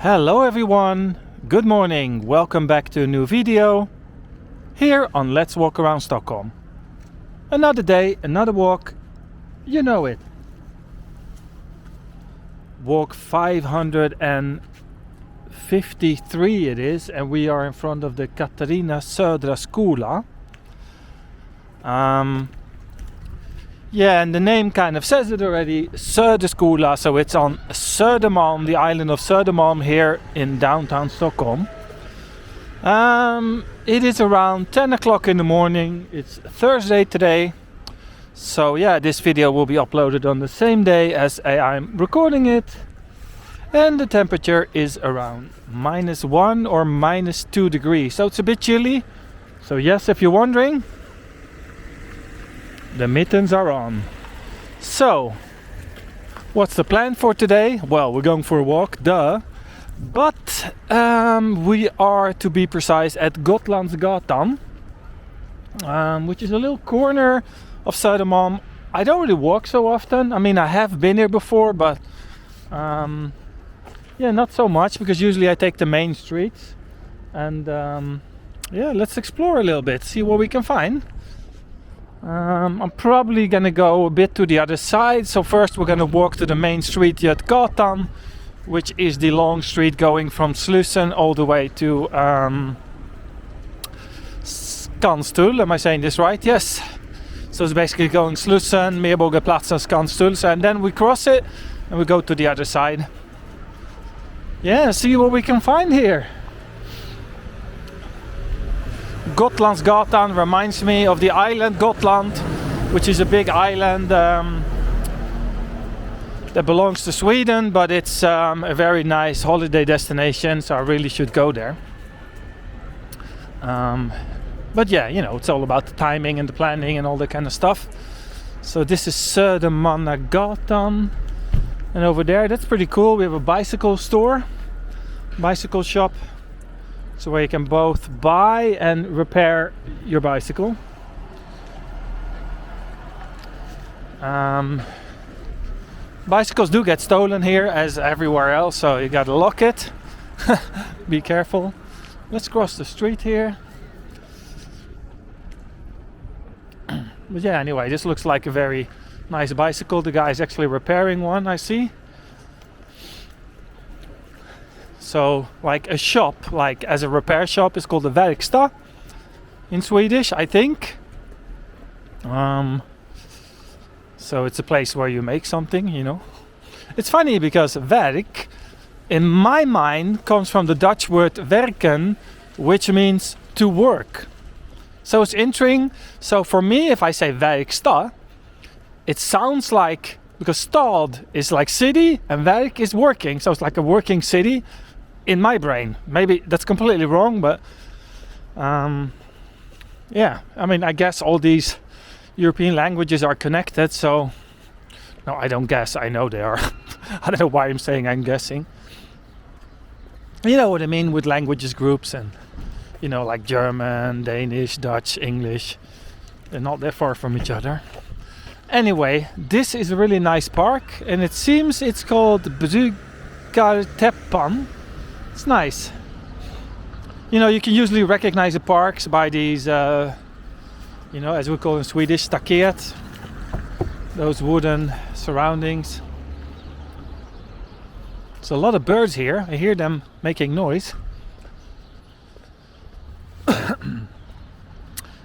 Hello everyone, good morning, welcome back to a new video here on Let's Walk Around Stockholm. Another day, another walk, you know it. Walk 553 it is, and we are in front of the Katarina Södra Skola. Yeah, and the name kind of says it already, Söderskola, so it's on Södermalm, the island of Södermalm here in downtown Stockholm. It is around 10 o'clock in the morning, it's Thursday today, so yeah, this video will be uploaded on the same day as I'm recording it, and the temperature is around -1 or -2 degrees, so it's a bit chilly. So yes, if you're wondering, the mittens are on. So, what's the plan for today? Well, we're going for a walk, duh. But we are, to be precise, at Ringgatan, which is a little corner of Södermalm. I don't really walk so often. I mean, I have been here before, but yeah, not so much, because usually I take the main streets. And yeah, let's explore a little bit, see what we can find. I'm probably gonna go a bit to the other side, so first we're gonna walk to the main street, Ringgatan, which is the long street going from Slussen all the way to Skanstull. Am I saying this right? Yes. So it's basically going Slussen, Medborgarplatsen, Skanstull, and then we cross it and we go to the other side. Yeah, see what we can find here. Gotlandsgatan reminds me of the island Gotland, which is a big island that belongs to Sweden, but it's a very nice holiday destination, so I really should go there. But yeah, you know, it's all about the timing and the planning and all that kind of stuff. So this is Södermalmsgatan, and over there, that's pretty cool. We have a bicycle store, bicycle shop. So where you can both buy and repair your bicycle. Bicycles do get stolen here as everywhere else, so you gotta lock it. Be careful. Let's cross the street here. But yeah, anyway, this looks like a very nice bicycle. The guy is actually repairing one, I see. So, like a shop, like as a repair shop, is called a verkstad in Swedish, I think. So it's a place where you make something, you know. It's funny because werk, in my mind, comes from the Dutch word werken, which means to work. So it's interesting. So for me, if I say verkstad, it sounds like, because stad is like city and werk is working, so it's like a working city. In my brain, maybe that's completely wrong, but yeah, I mean, I guess all these European languages are connected, so no, I don't guess, I know they are. I don't know why I'm saying I'm guessing. You know what I mean with languages groups, and you know, like German, Danish, Dutch, English, they're not that far from each other. Anyway, this is a really nice park, and it seems it's called Teppam. It's nice. You know, you can usually recognize the parks by these, you know, as we call in Swedish, staket. Those wooden surroundings. There's a lot of birds here. I hear them making noise.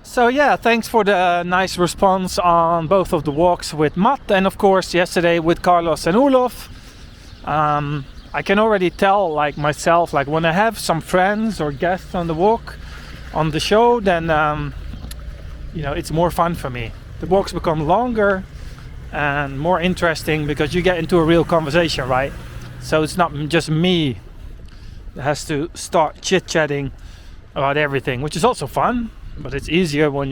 So yeah, thanks for the nice response on both of the walks with Matt, and of course yesterday with Carlos and Olof. I can already tell, like myself, like when I have some friends or guests on the walk, on the show, then you know, it's more fun for me. The walks become longer and more interesting because you get into a real conversation, right? So it's not just me that has to start chit-chatting about everything, which is also fun, but it's easier when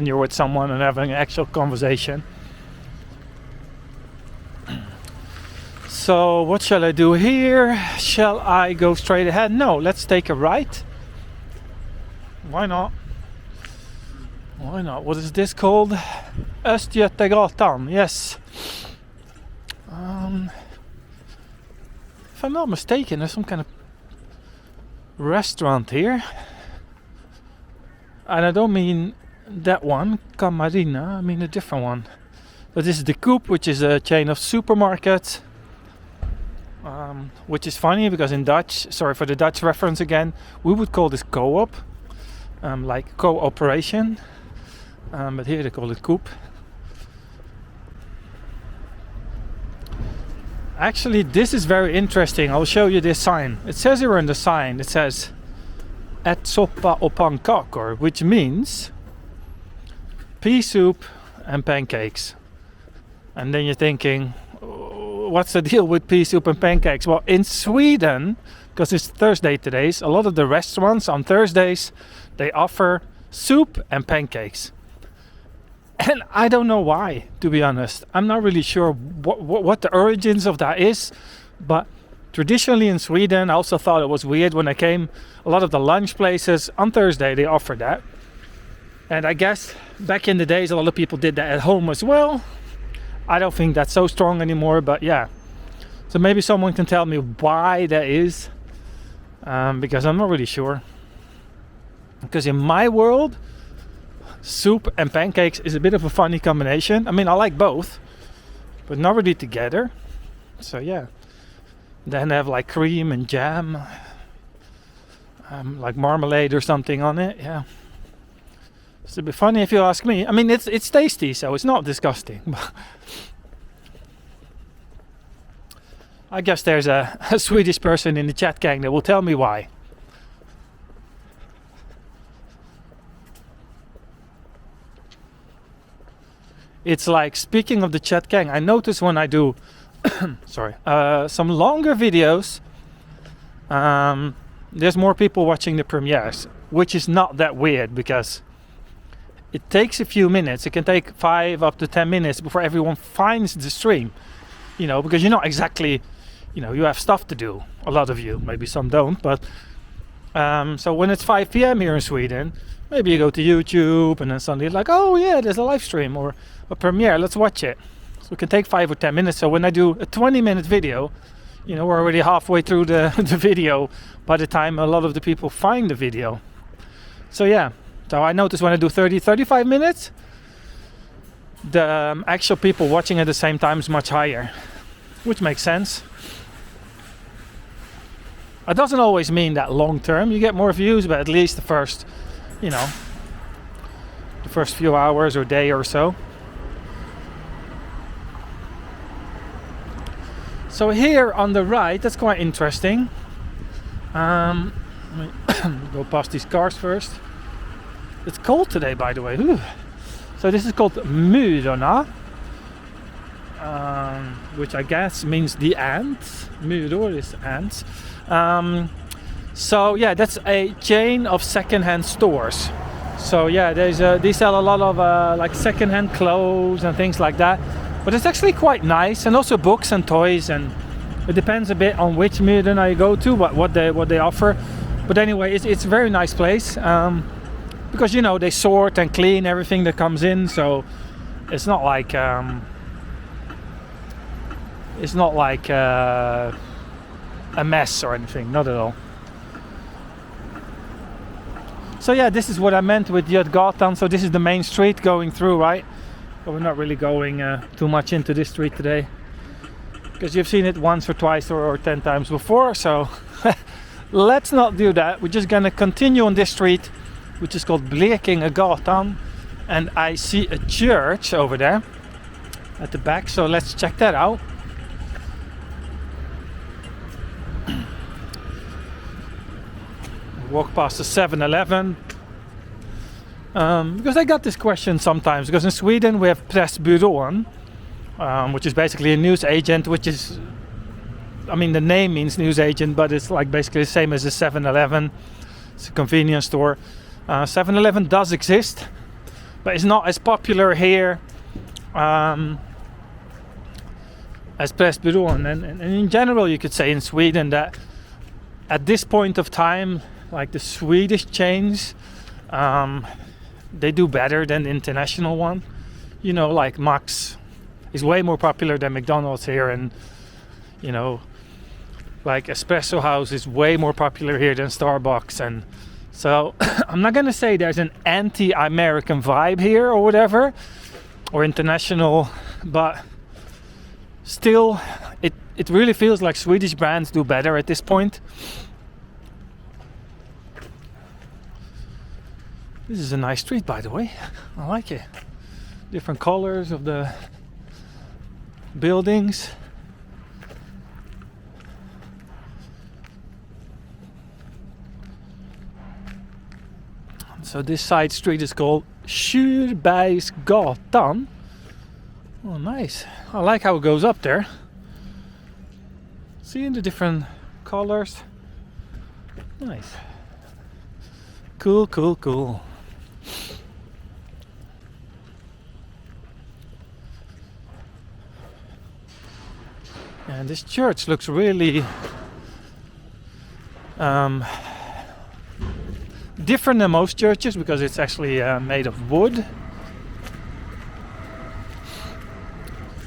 you're with someone and having an actual conversation. So what shall I do here? Shall I go straight ahead? No, let's take a right. Why not? Why not? What is this called? Östgötagatan, yes. If I'm not mistaken, there's some kind of restaurant here. And I don't mean that one, Camarina, I mean a different one. But this is the Coop, which is a chain of supermarkets. Which is funny because in Dutch, sorry for the Dutch reference again, we would call this Coop, like cooperation. But here they call it Coop. Actually, this is very interesting. I'll show you this sign. It says here on the sign, it says "Ät soppa och pannkakor," which means pea soup and pancakes. And then you're thinking, what's the deal with pea soup and pancakes? Well, in Sweden, because it's Thursday today, a lot of the restaurants on Thursdays, they offer soup and pancakes. And I don't know why, to be honest. I'm not really sure what the origins of that is. But traditionally in Sweden, I also thought it was weird when I came. A lot of the lunch places on Thursday, they offer that. And I guess back in the days, a lot of people did that at home as well. I don't think that's so strong anymore, but yeah. So maybe someone can tell me why that is. Because I'm not really sure. Because in my world, soup and pancakes is a bit of a funny combination. I mean, I like both, but not really together. So yeah. Then they have like cream and jam, like marmalade or something on it. Yeah. It's a bit funny if you ask me. I mean, it's tasty, so it's not disgusting. I guess there's a Swedish person in the chat gang that will tell me why. It's like, speaking of the chat gang, I notice when I do some longer videos, there's more people watching the premieres, which is not that weird because it takes a few minutes. It can take 5 up to 10 minutes before everyone finds the stream, you know, because you're not exactly, you know, you have stuff to do. A lot of you, maybe some don't, but so when it's 5 p.m. here in Sweden, maybe you go to YouTube and then suddenly it's like, oh yeah, there's a live stream or a premiere, let's watch it. So it can take 5 or 10 minutes. So when I do a 20-minute video, you know, we're already halfway through the video by the time a lot of the people find the video. So yeah, so I notice when I do 35 minutes, the actual people watching at the same time is much higher, which makes sense. It doesn't always mean that long term you get more views, but at least the first, you know, the first few hours or day or so. So here on the right, that's quite interesting. Let me go past these cars first. It's cold today, by the way. Ooh. So this is called Myrorna, which I guess means the ants. Myror is ants. So yeah, that's a chain of second-hand stores. So yeah, they sell a lot of like second-hand clothes and things like that. But it's actually quite nice, and also books and toys, and it depends a bit on which Myrorna you go to, what they offer. But anyway, it's a very nice place because, you know, they sort and clean everything that comes in, so it's not like a mess or anything, not at all. So yeah, this is what I meant with Ringgatan. So this is the main street going through, right? But we're not really going too much into this street today because you've seen it once or twice or 10 times before, so let's not do that. We're just gonna continue on this street, which is called Ringgatan, and I see a church over there at the back, so let's check that out. Walk past the 7-Eleven. Because I got this question sometimes, because in Sweden we have Pressbyrån, which is basically a news agent, which is, I mean, the name means news agent, but it's like basically the same as a 7-Eleven. It's a convenience store. 7-Eleven does exist, but it's not as popular here as Pressbyrån. And in general, you could say in Sweden that at this point of time, like the Swedish chains, they do better than the international one. You know, like Max is way more popular than McDonald's here, and you know, like espresso house is way more popular here than Starbucks, and so I'm not gonna say there's an anti-American vibe here or whatever, or international, but still it really feels like Swedish brands do better at this point. This is a nice street, by the way. I like it. Different colors of the buildings. So this side street is called Ringgatan. Oh, nice. I like how it goes up there. Seeing the different colors. Nice. Cool, cool, cool. And this church looks really different than most churches because it's actually made of wood,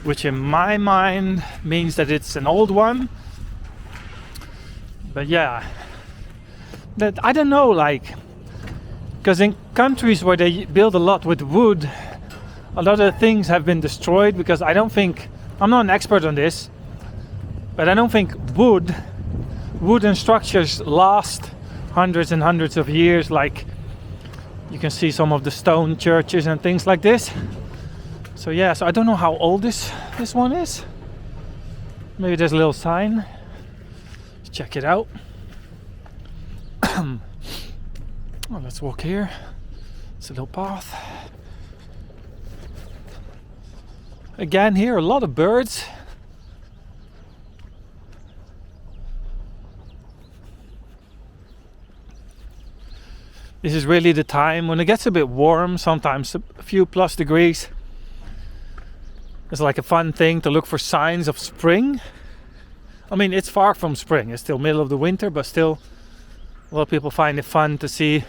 which in my mind means that it's an old one. But yeah, that I don't know, like, because in countries where they build a lot with wood, a lot of things have been destroyed because I don't think, I'm not an expert on this, but I don't think wooden structures last hundreds and hundreds of years, like you can see some of the stone churches and things like this. So yeah, so I don't know how old this one is. Maybe there's a little sign. Let's check it out. Well, let's walk here. It's a little path. Again, here a lot of birds. This is really the time when it gets a bit warm, sometimes a few plus degrees. It's like a fun thing to look for signs of spring. I mean, it's far from spring, it's still middle of the winter, but still a lot of people find it fun to see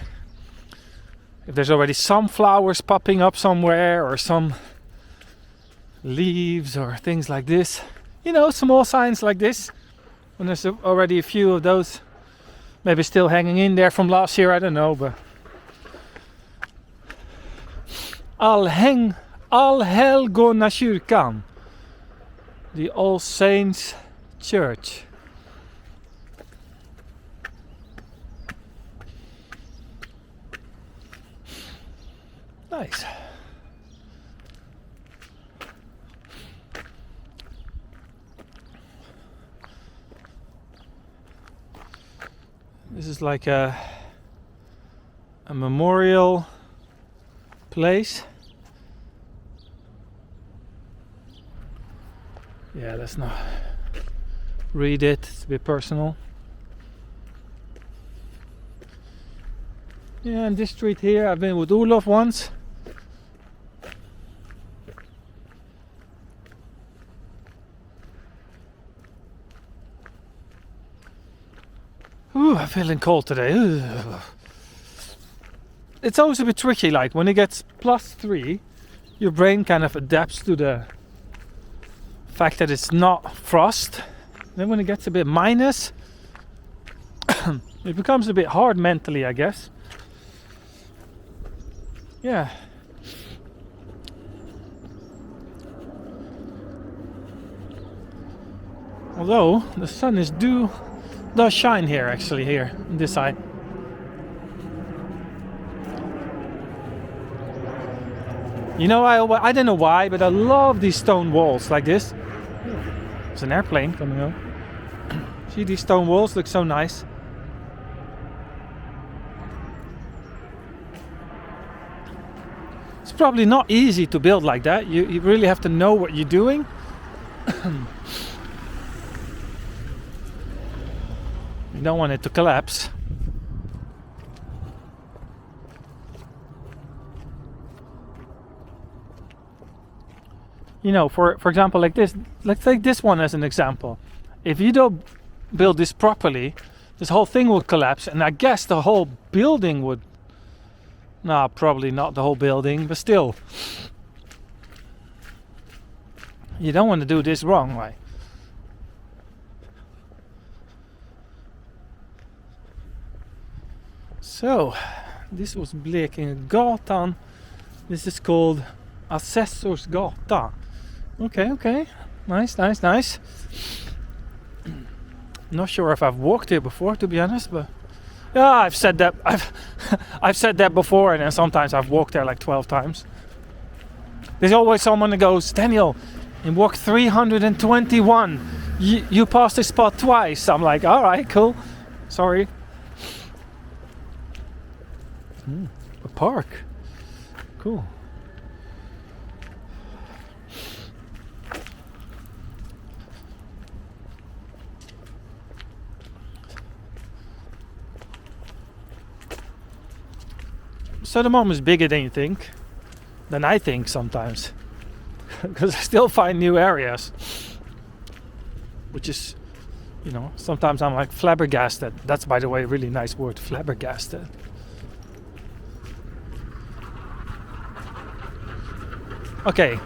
if there's already some flowers popping up somewhere or some leaves or things like this. You know, small signs like this. When there's already a few of those maybe still hanging in there from last year, I don't know, but Allhelgonakyrkan, the All Saints Church. Nice. This is like a memorial place. Yeah, let's not read it, it's a bit personal. Yeah, and this street here, I've been with Olof once. Ooh, I'm feeling cold today. Ooh. It's always a bit tricky, like when it gets +3, your brain kind of adapts to the fact that it's not frost. Then when it gets a bit minus, it becomes a bit hard mentally, I guess. Yeah. Although the sun does shine here, actually, here on this side. You know, I don't know why, but I love these stone walls like this. There's an airplane coming up. See, these stone walls look so nice. It's probably not easy to build like that. You really have to know what you're doing. You don't want it to collapse. You know, for example, like this, let's take this one as an example. If you don't build this properly, this whole thing would collapse, and I guess the whole building would... No, probably not the whole building, but still. You don't want to do this wrong, right? So, this was Ringgatan. This is called Assessors Gata. Okay. Nice. Not sure if I've walked here before, to be honest, but yeah, I've said that. I've said that before, and then sometimes I've walked there like 12 times. There's always someone that goes, Daniel, in walk 321, you passed this spot twice. I'm like, all right, cool. Sorry. A park. Cool. Södermalm is bigger than I think sometimes, because I still find new areas, which is, sometimes I'm like flabbergasted. That's, by the way, a really nice word, flabbergasted. Okay,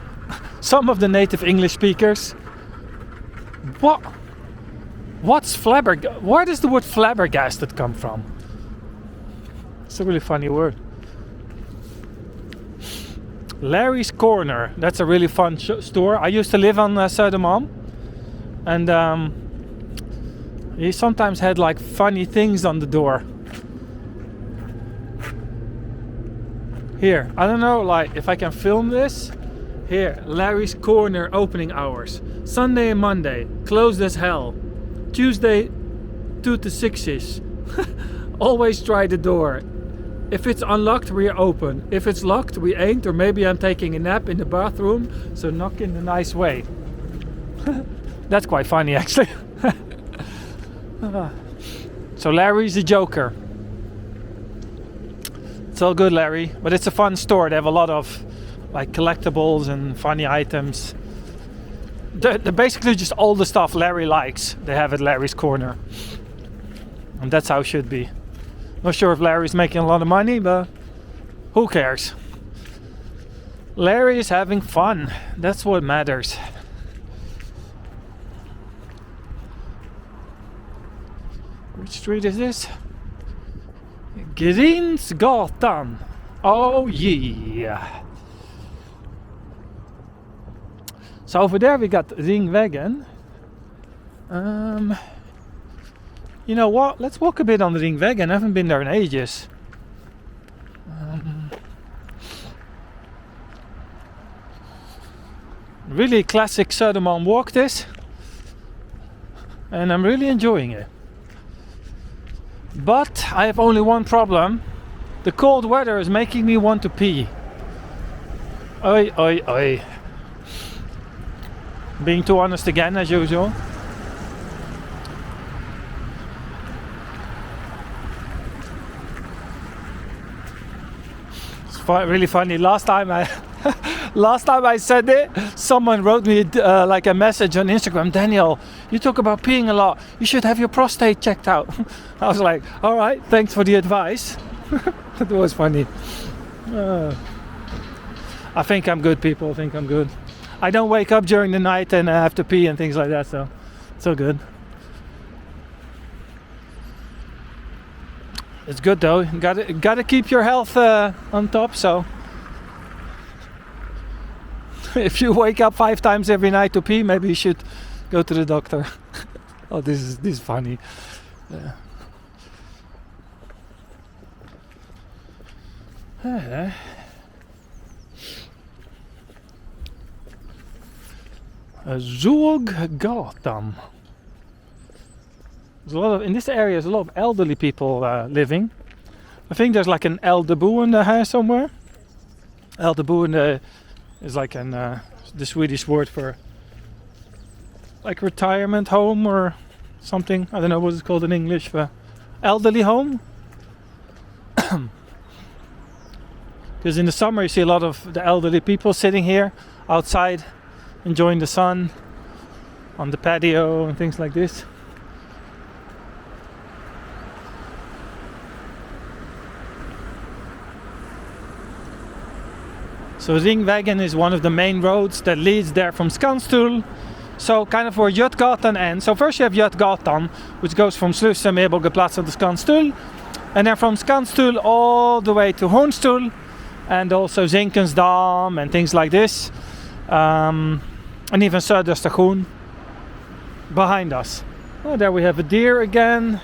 some of the native English speakers. What's flabbergasted? Where does the word flabbergasted come from? It's a really funny word. Larry's Corner. That's a really fun store. I used to live on Södermalm, and he sometimes had like funny things on the door. Here, I don't know, like if I can film this. Here, Larry's Corner opening hours. Sunday and Monday, closed as hell. Tuesday, 2 to 6ish. Always try the door. If it's unlocked, we're open. If it's locked, we ain't, or maybe I'm taking a nap in the bathroom, so knock in a nice way. That's quite funny, actually. So Larry's a joker. It's all good, Larry, but it's a fun store. They have a lot of like collectibles and funny items. They're basically just all the stuff Larry likes. They have at Larry's Corner, and that's how it should be. Not sure if Larry's making a lot of money, but who cares? Larry is having fun. That's what matters. Which street is this? Ringgatan. Oh yeah. So over there we got Ringvägen. You know what? Let's walk a bit on the Ringvägen. I haven't been there in ages. Really classic Södermalm walk this. And I'm really enjoying it. But I have only one problem. The cold weather is making me want to pee. Oi. Being too honest again, as usual. It's really funny. Last time I said it, someone wrote me like a message on Instagram. Daniel, you talk about peeing a lot. You should have your prostate checked out. I was like, all right, thanks for the advice. That was funny. I think I'm good, people. I think I'm good. I don't wake up during the night and have to pee and things like that, so it's all good. It's good though. Gotta keep your health on top. So if you wake up 5 times every night to pee, maybe you should go to the doctor. Oh, this is funny. Ringgatan. There's a lot of, in this area there's a lot of elderly people living. I think there's like an äldreboende here somewhere. Äldreboende is like the Swedish word for like retirement home or something. I don't know what it's called in English, but elderly home. Because in the summer you see a lot of the elderly people sitting here outside enjoying the sun on the patio and things like this. So Ringvägen is one of the main roads that leads there from Skanstull. So kind of where Ringgatan ends. So first you have Ringgatan, which goes from Slussen, Meerboggeplatsen to Skanstull. And then from Skanstull all the way to Hornstull, and also Zinkensdam and things like this. And even Söderstation behind us. Oh, there we have a deer again.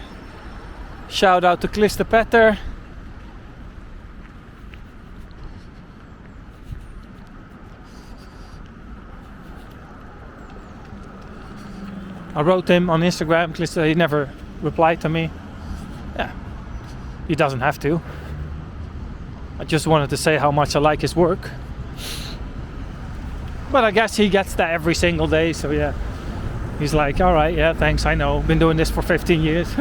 Shout out to Klister Petter. I wrote him on Instagram, Klister, he never replied to me. Yeah, he doesn't have to. I just wanted to say how much I like his work. But I guess he gets that every single day, so yeah. He's like, alright, yeah, thanks, I know. Been doing this for 15 years.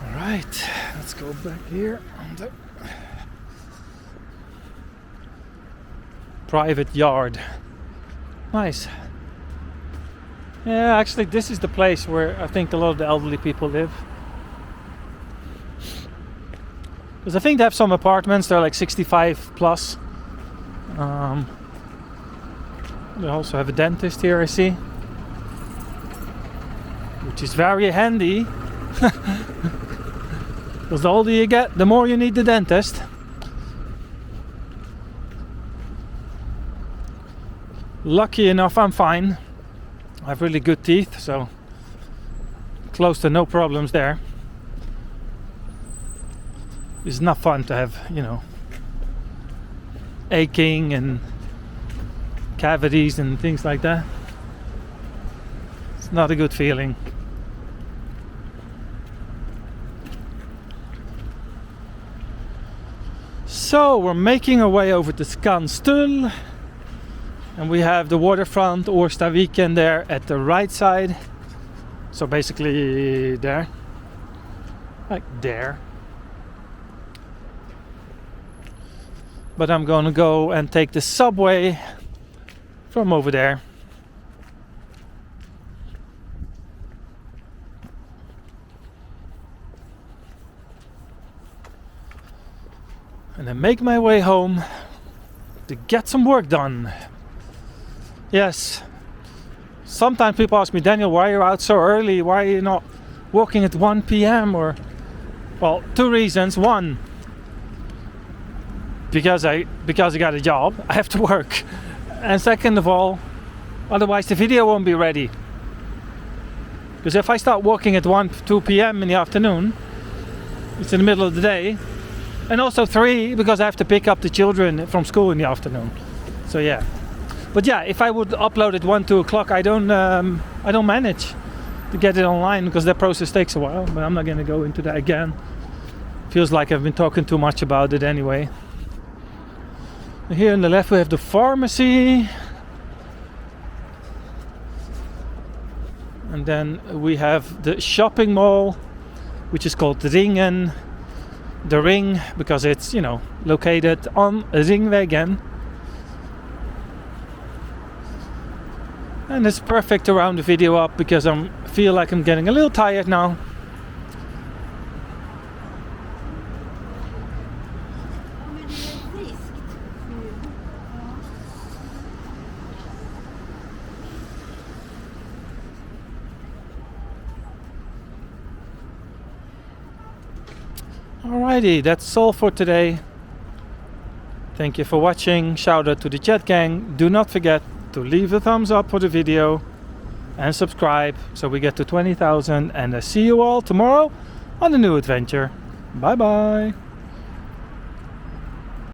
Alright, let's go back here. Private yard. Nice. Yeah, actually this is the place where I think a lot of the elderly people live. Because I think they have some apartments, they're like 65 plus. They also have a dentist here, I see. Which is very handy. Because the older you get, the more you need the dentist. Lucky enough, I'm fine. I have really good teeth, so close to no problems there. It's not fun to have, you know, aching and cavities and things like that. It's not a good feeling. So we're making our way over to Skanstull. And we have the waterfront Årstaviken there at the right side. So basically there. Like there. But I'm gonna go and take the subway from over there. And then make my way home to get some work done. Yes. Sometimes people ask me, Daniel, why are you out so early? Why are you not walking at 1 p.m. or... Well, two reasons. One, because I got a job, I have to work. And second of all, otherwise the video won't be ready. Because if I start walking at 2 p.m. in the afternoon, it's in the middle of the day. And also 3, because I have to pick up the children from school in the afternoon. So yeah. But yeah, if I would upload at 1, 2 o'clock, I don't manage to get it online because that process takes a while. But I'm not going to go into that again. Feels like I've been talking too much about it anyway. Here on the left we have the pharmacy. And then we have the shopping mall, which is called Ringen. The Ring, because it's, you know, located on Ringvägen. And it's perfect to round the video up because I feel like I'm getting a little tired now. Alrighty, that's all for today. Thank you for watching. Shout out to the chat gang. Do not forget to leave a thumbs up for the video and subscribe so we get to 20,000, and I see you all tomorrow on a new adventure. Bye bye.